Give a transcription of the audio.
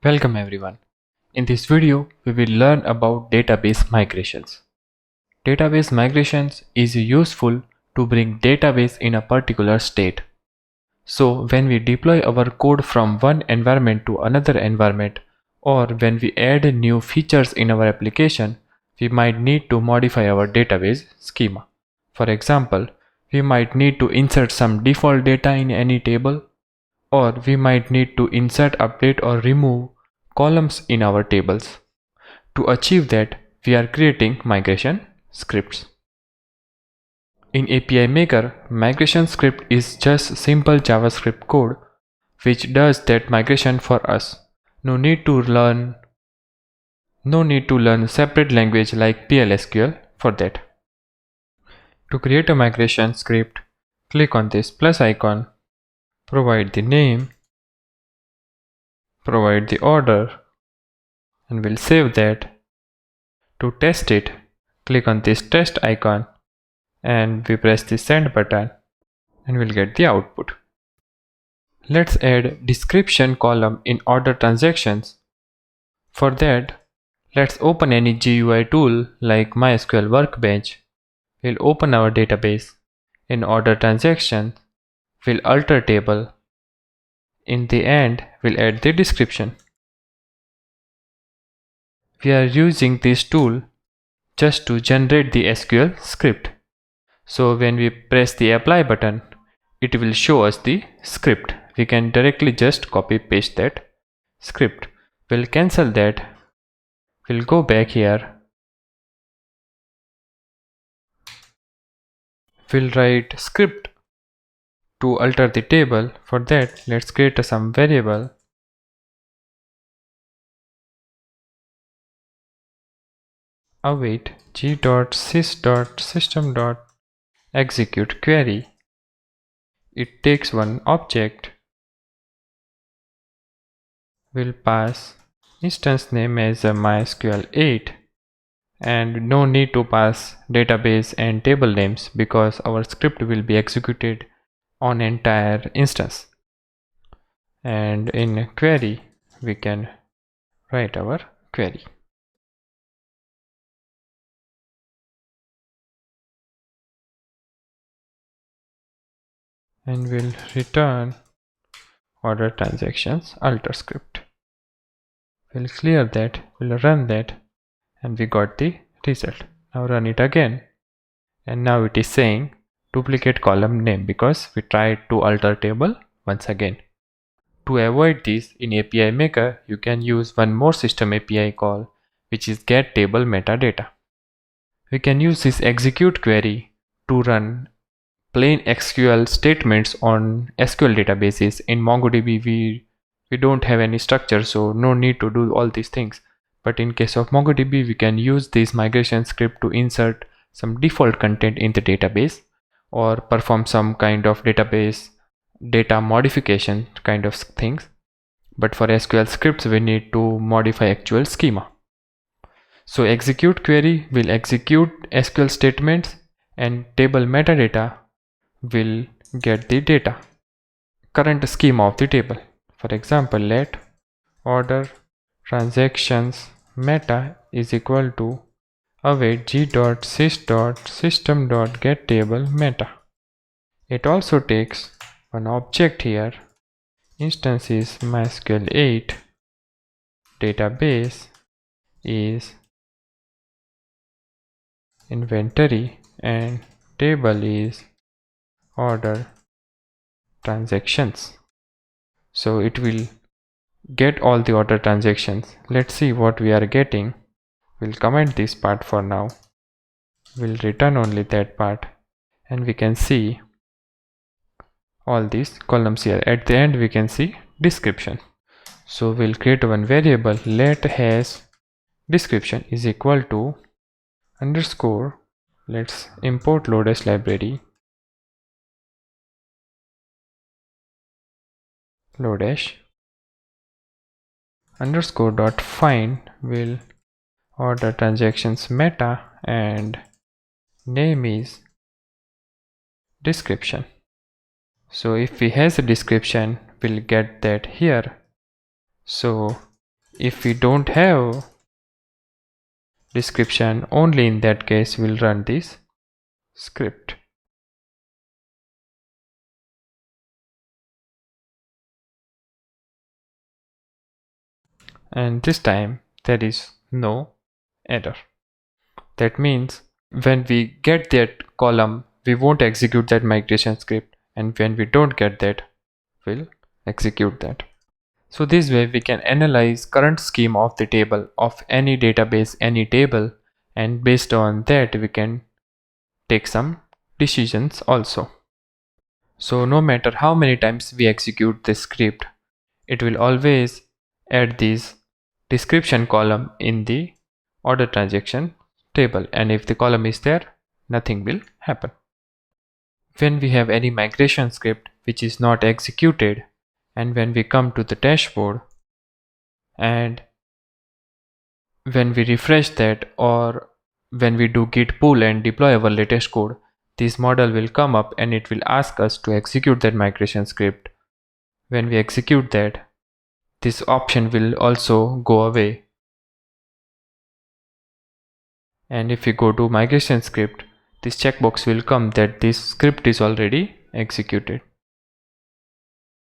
Welcome everyone. In this video, we will learn about database migrations. Database migrations is useful to bring database in a particular state. So when we deploy our code from one environment to another environment, or when we add new features in our application, we might need to modify our database schema. For example, we might need to insert some default data in any table, or we might need to insert, update or remove columns in our tables. To achieve that, we are creating migration scripts. In API Maker, migration script is just simple JavaScript code which does that migration for us. No need to learn separate language like PLSQL for that. To create a migration script, click on this plus icon, provide the name, provide the order, and we'll save that. To test it, click on this test icon and we press the send button and we'll get the output. Let's add description column in order transactions. For that, let's open any GUI tool like MySQL Workbench. We'll open our database. In order transaction, we'll alter table. In the end, we'll add the description. We are using this tool just to generate the SQL script. So when we press the apply button, it will show us the script. We can directly just copy paste that script. We'll cancel that. We'll go back here. We'll write script to alter the table. For that, let's create some variable. Await g.sys.system.execute query. It takes one object. We'll pass instance name as a MySQL 8 and no need to pass database and table names because our script will be executed on entire instance. And in query, we can write our query. And we'll return order transactions alter script. We'll clear that, we'll run that, and we got the result. Now run it again, and now it is saying duplicate column name because we tried to alter table once again. To avoid this, in API Maker you can use one more system API call, which is get table metadata. We can use this execute query to run plain SQL statements on SQL databases. In MongoDB we don't have any structure, so no need to do all these things. But in case of MongoDB, we can use this migration script to insert some default content in the database or perform some kind of database data modification kind of things. But for SQL scripts, we need to modify actual schema. So execute query will execute SQL statements and table metadata will get the data, current schema of the table. For example, let order transactions meta is equal to await g.sys.system.getTable meta. It also takes one object here. Instance is MySQL 8. Database is inventory and table is order transactions. So it will get all the order transactions. Let's see what we are getting. We'll comment this part for now. We'll return only that part, and we can see all these columns here. At the end we can see description. So we'll create one variable let has description is equal to underscore. Let's import Nodejs library. Nodejs underscore dot find will order transactions meta and name is description. So if we has a description, we'll get that here. So if we don't have description, only in that case we'll run this script. And this time there is no error. That means when we get that column, we won't execute that migration script, and when we don't get that, we'll execute that. So this way we can analyze current scheme of the table of any database, any table, and based on that we can take some decisions also. So no matter how many times we execute this script, it will always add this description column in the order transaction table, and if the column is there, nothing will happen. When we have any migration script which is not executed, and when we come to the dashboard and when we refresh that, or when we do git pull and deploy our latest code, this model will come up and it will ask us to execute that migration script. When we execute that, this option will also go away. And if we go to migration script, this checkbox will come that this script is already executed.